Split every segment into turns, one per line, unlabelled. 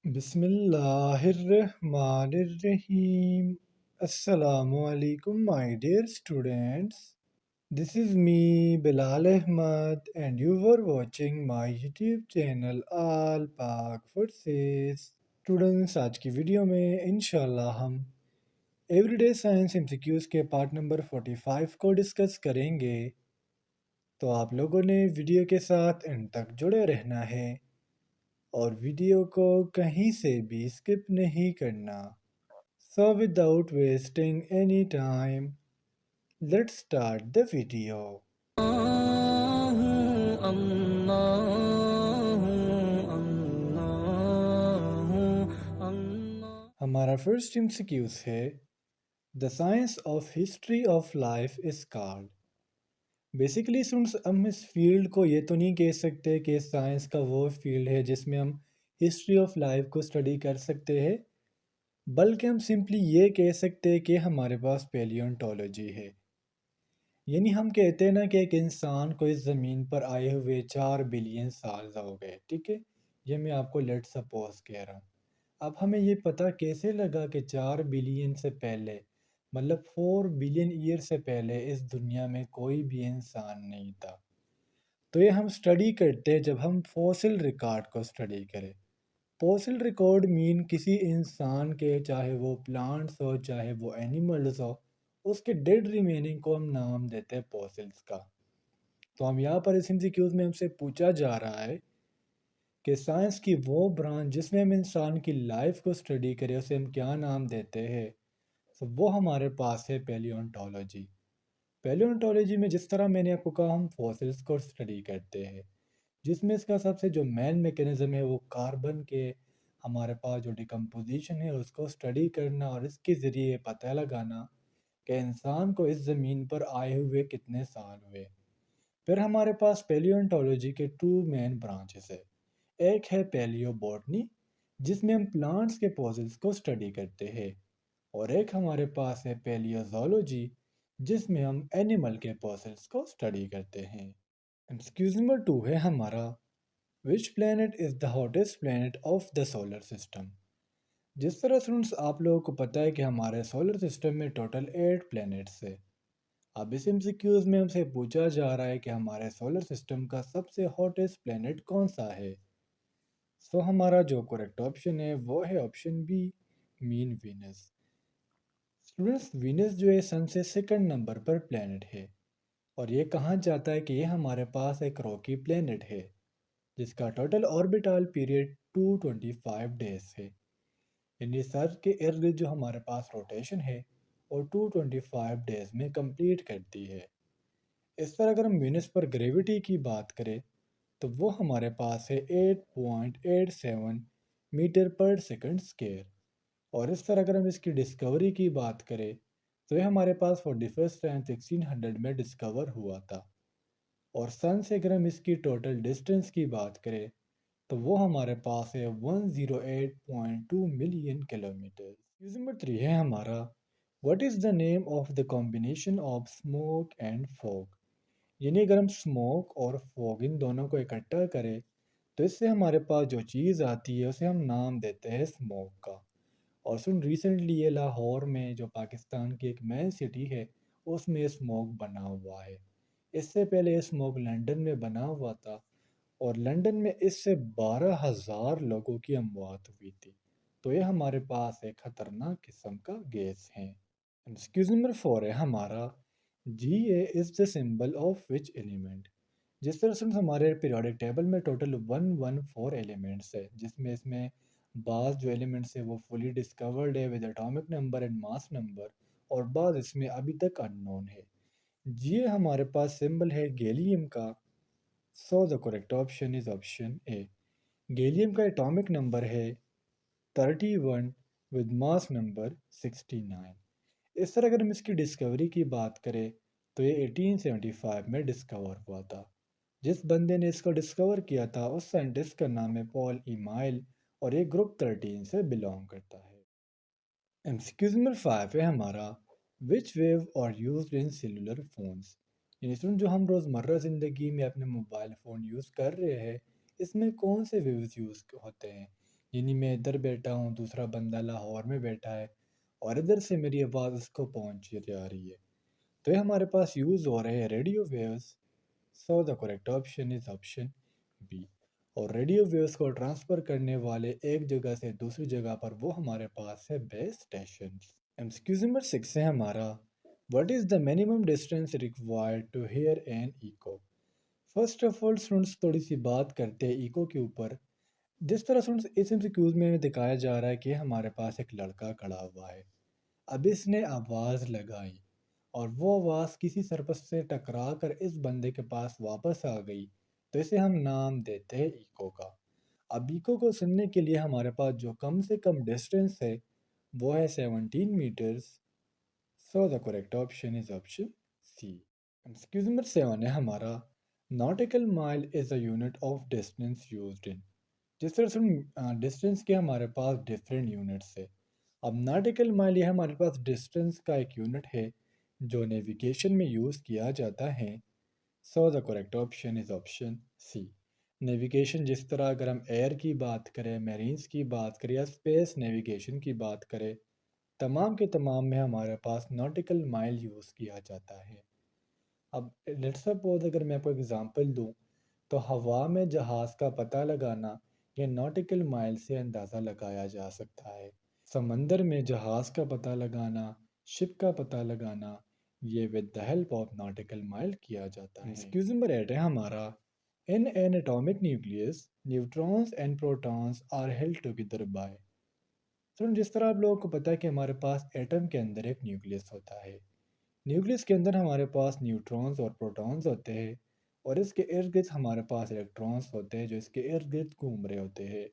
Bismillahirrahmanirrahim. Assalamu alaikum, my dear students. This is me, Bilal Ahmad, and you were watching my YouTube channel All Pak Forces. Students आज की video में इंशाल्लाह हम everyday science MCQs के part number 45 को discuss करेंगे। तो आप लोगों ने वीडियो के साथ एंड तक जुड़े रहना है और वीडियो को कहीं से भी स्किप नहीं करना। So without wasting any time, let's start the video. हमारा फर्स्ट एमसीक्यूज है the science of history of life is called. Basically students हम इस फील्ड को ये तो नहीं कह सकते कि साइंस का वो फील्ड है जिसमें हम हिस्ट्री ऑफ लाइफ को स्टडी कर सकते हैं, बल्कि हम सिंपली ये कह सकते हैं कि हमारे पास पैलियोंटोलॉजी है। यानी हम कहते हैं ना कि एक इंसान को इस ज़मीन पर आए हुए 4 बिलियन साल हो गए, ठीक है। ये मैं आपको लेट सपोज कह रहा हूँ। अब हमें ये पता कैसे लगा कि 4 बिलियन से पहले, मतलब 4 बिलियन ईयर से पहले इस दुनिया में कोई भी इंसान नहीं था। तो ये हम स्टडी करते हैं जब हम फॉसिल रिकॉर्ड को स्टडी करें। फॉसिल रिकॉर्ड मीन किसी इंसान के, चाहे वो प्लांट्स हो चाहे वो एनिमल्स हो, उसके डेड रिमेनिंग को हम नाम देते हैं फॉसिल्स का। तो हम यहाँ पर इस एमसीक्यूज में हमसे पूछा जा रहा है कि साइंस की वो ब्रांच जिसमें हम इंसान की लाइफ को स्टडी करें उसे हम क्या नाम देते हैं। तो वो हमारे पास है पैलियोंटोलॉजी। पैलियोंटोलॉजी में जिस तरह मैंने आपको कहा हम फॉसिल्स को स्टडी करते हैं, जिसमें इसका सबसे जो मेन मैकेनिज्म है वो कार्बन के, हमारे पास जो डिकम्पोजिशन है उसको स्टडी करना और इसके ज़रिए पता लगाना कि इंसान को इस ज़मीन पर आए हुए कितने साल हुए। फिर हमारे पास पैलियोंटोलॉजी के टू मेन ब्रांचेस है। एक है पैलियोबॉटनी, जिसमें हम प्लांट्स के फॉसिल्स को स्टडी करते हैं, और एक हमारे पास है पैलियोजोलॉजी, जिसमें हम एनिमल के फॉसिल्स को स्टडी करते हैं। एक्सक्यूज नंबर 2 है हमारा which planet is the hottest planet of the solar system. जिस तरह स्टूडेंट्स आप लोगों को पता है कि हमारे सोलर सिस्टम में टोटल 8 प्लैनेट्स है। अब इस एमसीक्यूज में हमसे पूछा जा रहा है कि हमारे सोलर सिस्टम का सबसे हॉटेस्ट प्लैनेट कौन सा है। सो हमारा जो करेक्ट ऑप्शन है वो है option B, mean Venus. Students Venus जो है सन से सेकंड नंबर पर प्लैनेट है, और ये कहा जाता है कि ये हमारे पास एक रॉकी प्लैनेट है जिसका टोटल ऑर्बिटल पीरियड 225 डेज है। यानी सर के इर्द गिर्द जो हमारे पास रोटेशन है और 225 डेज में कंप्लीट करती है। इस पर अगर हम वीनस पर ग्रेविटी की बात करें तो वो हमारे पास है 8.87 मीटर पर सेकंड स्क्वायर। और इस तरह अगर हम इसकी डिस्कवरी की बात करें तो ये हमारे पास 41st टाइम 1600 में डिस्कवर हुआ था। और सन से अगर हम इसकी टोटल डिस्टेंस की बात करें तो वो हमारे पास है 108.2 मिलियन किलोमीटर। नंबर 3 है हमारा what is the name of the combination of smoke and fog. यानी अगर हम स्मोक और फॉग इन दोनों को इकट्ठा करें तो इससे हमारे पास जो चीज़ आती है उसे हम नाम देते हैं स्मोक का। और सुन रिसेंटली ये लाहौर में जो पाकिस्तान की एक मेन सिटी है उसमें स्मोक बना हुआ है। इससे पहले ये स्मोक लंदन में बना हुआ था, और लंदन में इससे 12,000 लोगों की अमवात हुई थी। तो ये हमारे पास एक खतरनाक किस्म का गैस है। एक्सक्यूज नंबर 4 है हमारा G A is the symbol of which element. जिस तरह से हमारे पीरियोडिक टेबल में टोटल 114 एलिमेंट्स है, जिसमें इसमें बाज़ जो एलिमेंट्स है वो फुली डिस्कवर्ड है with atomic number and mass number, और बाज़ इसमें अभी तक अननोन है। ये हमारे पास सिंबल है गैलियम का। सो the correct option is option A. Gallium का एटॉमिक नंबर है 31 विद मास नंबर 69। इस तरह अगर हम इसकी डिस्कवरी की बात करें तो ये 1875 में डिस्कवर हुआ था। जिस बंदे ने इसको डिस्कवर किया था उस साइंटिस्ट का नाम है पॉल ईमाइल, और ये ग्रुप 13 से बिलोंग करता है। एमसीक्यूज नंबर 5 है हमारा which wave are used in cellular phones. यानी जो हम रोज़मर्रा ज़िंदगी में अपने मोबाइल फ़ोन यूज़ कर रहे हैं इसमें कौन से वेव्स यूज़ होते हैं। यानी मैं इधर बैठा हूँ, दूसरा बंदा लाहौर में बैठा है और इधर से मेरी आवाज़ उसको पहुँच जा रही है। तो ये हमारे पास यूज़ हो रहे हैं radio waves. So the correct option is option B. और रेडियो वेव्स को ट्रांसफ़र करने वाले एक जगह से दूसरी जगह पर वो हमारे पास है बेस स्टेशन। एमसीक्यू नंबर 6 है हमारा, what is the minimum distance required to hear an echo. First of all students थोड़ी सी बात करते हैं इको के ऊपर। जिस तरह स्टूडेंट्स इस एमसीक्यूज में दिखाया जा रहा है कि हमारे पास एक लड़का खड़ा हुआ है। अब इसने आवाज़ लगाई और वो आवाज़ किसी सरपस से टकरा कर इस बंदे के पास वापस आ गई, तो इसे हम नाम देते हैं इको का। अब इको को सुनने के लिए हमारे पास जो कम से कम डिस्टेंस है वो है 17 metres. So the correct option is option C. Excuse number 7 है हमारा, nautical mile is a unit of distance used in. जिस तरह से डिस्टेंस के हमारे पास डिफरेंट यूनिट्स है। अब नॉटिकल माइल ये हमारे पास डिस्टेंस का एक यूनिट है जो नेविगेशन में यूज़ किया जाता है। So the correct option is option C. Navigation जिस तरह अगर हम एयर की बात करें, मेरीन्स की बात करें या स्पेस नेविगेशन की बात करें, तमाम के तमाम में हमारे पास नॉटिकल माइल यूज़ किया जाता है। अब लेट्स सपोज अगर मैं आपको एग्जांपल दूं, तो हवा में जहाज़ का पता लगाना ये नॉटिकल माइल से अंदाज़ा लगाया जा सकता है। समंदर में जहाज़ का पता लगाना, शिप का पता लगाना, ये with the help of nautical mile किया जाता है। एक्सक्यूज नंबर 8 है हमारा, in an atomic nucleus neutrons and protons are held together by. तो जिस तरह आप लोगों को पता है कि हमारे पास एटम के अंदर एक न्यूक्लियस होता है। न्यूक्लियस के अंदर हमारे पास न्यूट्रॉन्स और प्रोटॉन्स होते हैं और इसके इर्द गिर्द हमारे पास इलेक्ट्रॉन्स होते हैं जो इसके इर्द गिर्द घूम रहे होते हैं।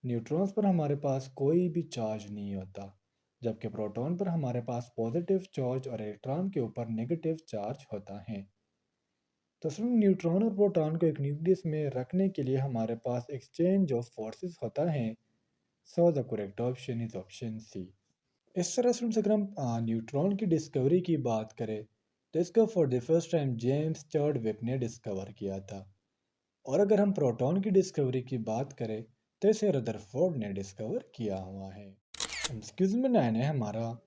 न्यूट्रॉन्स पर हमारे पास कोई भी चार्ज नहीं होता, जबकि प्रोटॉन पर हमारे पास पॉजिटिव चार्ज और इलेक्ट्रॉन के ऊपर नेगेटिव चार्ज होता है। तो सिर्फ न्यूट्रॉन और प्रोटॉन को एक न्यूक्लियस में रखने के लिए हमारे पास एक्सचेंज ऑफ फोर्सेस होता है। So the correct option is option C. इस तरह से अगर हम न्यूट्रॉन की डिस्कवरी की बात करें, तो इसको for the first time James Chadwick ने डिस्कवर किया था। और अगर हम प्रोटॉन की डिस्कवरी की बात करें, तो इसे रदरफोर्ड ने डिस्कवर किया हुआ है। एक्सक्यूज में 9 है हमारा,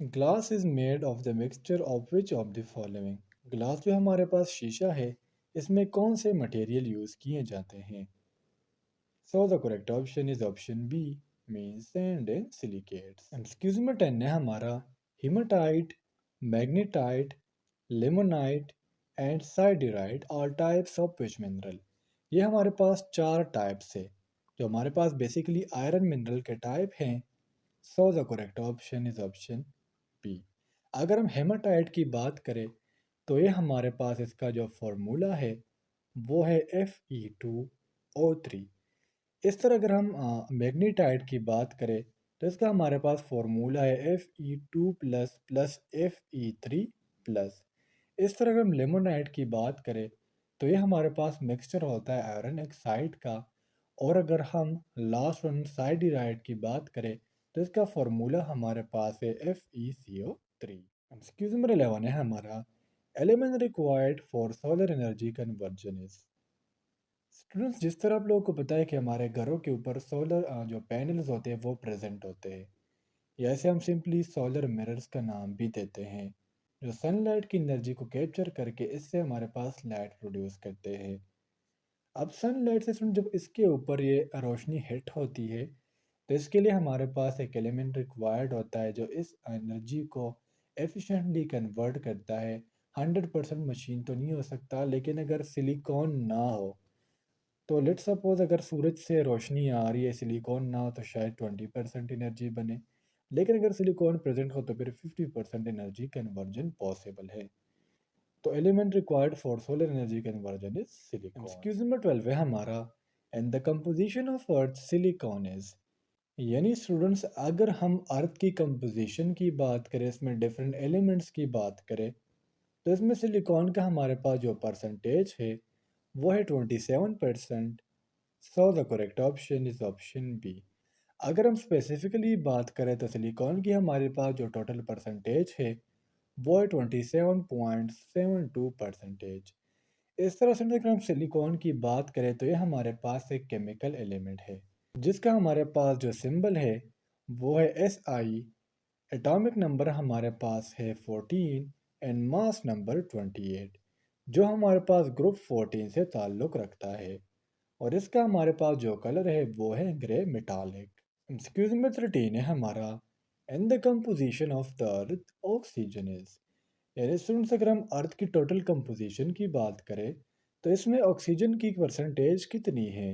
glass is made of the mixture of which of the following. Glass जो हमारे पास शीशा है, इसमें कौन से मटेरियल यूज़ किए जाते हैं। So the correct option is option B, mean sand and silicates. एक्सक्यूज में 10 है हमारा, hematite, magnetite, limonite and siderite are types of which mineral. ये हमारे पास चार टाइप्स है जो हमारे पास बेसिकली आयरन मिनरल के टाइप हैं। So the correct option is option B. अगर हम हेमाटाइट की बात करें, तो ये हमारे पास इसका जो फॉर्मूला है वो है Fe2O3। इस तरह अगर हम मैग्नीटाइट की बात करें, तो इसका हमारे पास फॉर्मूला है Fe2 plus plus Fe3 plus. इस तरह अगर हम लेमोनाइट की बात करें, तो ये हमारे पास मिक्सचर होता है आयरन ऑक्साइड का। और अगर हम लास्ट वन साइडराइट की बात करें, तो इसका फॉर्मूला हमारे पास है FeCO3। एक्सक्यूज नंबर 11 है हमारा, element required for solar energy conversion is. Students जिस तरह आप लोगों को पता है कि हमारे घरों के ऊपर सोलर जो पैनल्स होते हैं वो प्रेजेंट होते हैं, या ऐसे हम सिंपली सोलर मिरर्स का नाम भी देते हैं, जो सनलाइट की एनर्जी को कैप्चर करके इससे हमारे पास लाइट प्रोड्यूस करते हैं। अब सनलाइट से जब इसके ऊपर ये रोशनी हिट होती है, तो इसके लिए हमारे पास एक एलिमेंट रिक्वायर्ड होता है जो इस एनर्जी को एफिशिएंटली कन्वर्ट करता है। 100% मशीन तो नहीं हो सकता, लेकिन अगर सिलिकॉन ना हो, तो लेट्स सपोज अगर सूरज से रोशनी आ रही है, सिलिकॉन ना हो, तो शायद 20% एनर्जी बने। लेकिन अगर सिलिकॉन प्रेजेंट हो तो फिर 50% एनर्जी कन्वर्जन पॉसिबल है। तो element required for solar energy conversion is silicon. Excuse number 12 है हमारा, and the composition of earth silicon is. यानी स्टूडेंट्स अगर हम अर्थ की कंपोजिशन की बात करें, इसमें डिफरेंट एलिमेंट्स की बात करें, तो इसमें सिलिकॉन का हमारे पास जो परसेंटेज है वो है 27%। So the correct option is option B. अगर हम स्पेसिफिकली बात करें, तो सिलिकॉन की हमारे पास जो टोटल परसेंटेज है वो है 27.72%। इस तरह से अगर हम सिलिकॉन की बात करें, तो ये हमारे पास एक केमिकल एलिमेंट है। जिसका हमारे पास जो सिंबल है वो है SI। एटॉमिक नंबर हमारे पास है 14 एंड मास नंबर 28, जो हमारे पास ग्रुप 14 से ताल्लुक़ रखता है। और इसका हमारे पास जो कलर है वो है ग्रे मेटालिक। एक्सक्यूज नंबर 13 है हमारा, and the composition of the earth oxygen is. यानी स्टूडेंट्स अगर हम अर्थ की टोटल कंपोजिशन की बात करें तो इसमें ऑक्सीजन की परसेंटेज कितनी है।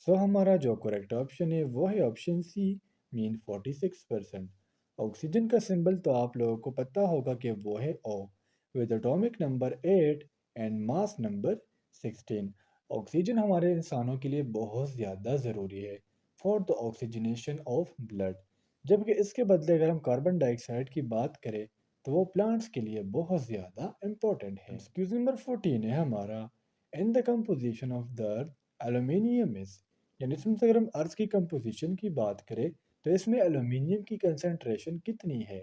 सो हमारा जो करेक्ट ऑप्शन है वो है ऑप्शन सी, मीन 46%। ऑक्सीजन का सिंबल तो आप लोगों को पता होगा कि वो है O, with atomic number 8 and mass number 16। Oxygen हमारे इंसानों के लिए बहुत ज़्यादा ज़रूरी है for the oxygenation of blood, जबकि इसके बदले अगर हम कार्बन डाइऑक्साइड की बात करें तो वो प्लांट्स के लिए बहुत ज़्यादा इम्पोर्टेंट है। एक्सक्यूज नंबर 14 है हमारा, in the composition of the earth aluminium is. यानी इसमें से अगर हम अर्थ की कंपोजिशन की बात करें तो इसमें एल्यूमिनियम की कंसंट्रेशन कितनी है।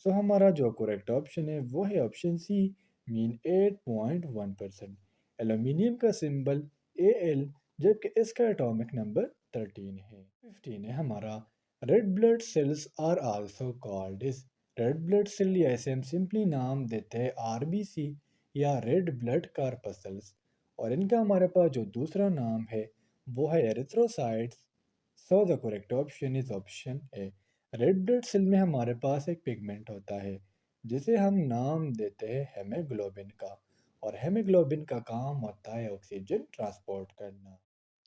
सो हमारा जो करेक्ट ऑप्शन है वो है ऑप्शन सी, मीन 8.1%। एल्यूमिनियम का सिंबल Al, जबकि इसका एटॉमिक नंबर 13 है। 15 है हमारा, red blood cells are also called is. Red blood cell या इसे हम सिंपली नाम देते हैं RBC या रेड ब्लड कार्पसल्स। और इनका हमारे पास जो दूसरा नाम है वो है erythrocytes. So the correct option is option A. Red blood cell में हमारे पास एक पिगमेंट होता है जिसे हम नाम देते हैं हेमोग्लोबिन का, और हेमोग्लोबिन का काम होता है ऑक्सीजन ट्रांसपोर्ट करना।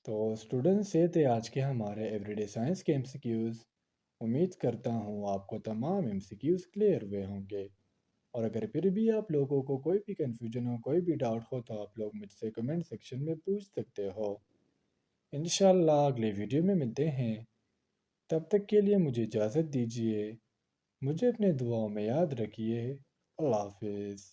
तो स्टूडेंट्स ये थे आज के हमारे एवरीडे साइंस के एमसीक्यूज़। उम्मीद करता हूँ आपको तमाम एमसीक्यूज़ क्लियर हुए होंगे। और अगर फिर भी आप लोगों को कोई भी कन्फ्यूजन हो, कोई भी डाउट हो तो आप लोग मुझसे कमेंट सेक्शन में पूछ सकते हो। इंशाल्लाह अगले वीडियो में मिलते हैं। तब तक के लिए मुझे इजाज़त दीजिए। मुझे अपने दुआओं में याद रखिए। अल्लाह हाफिज़।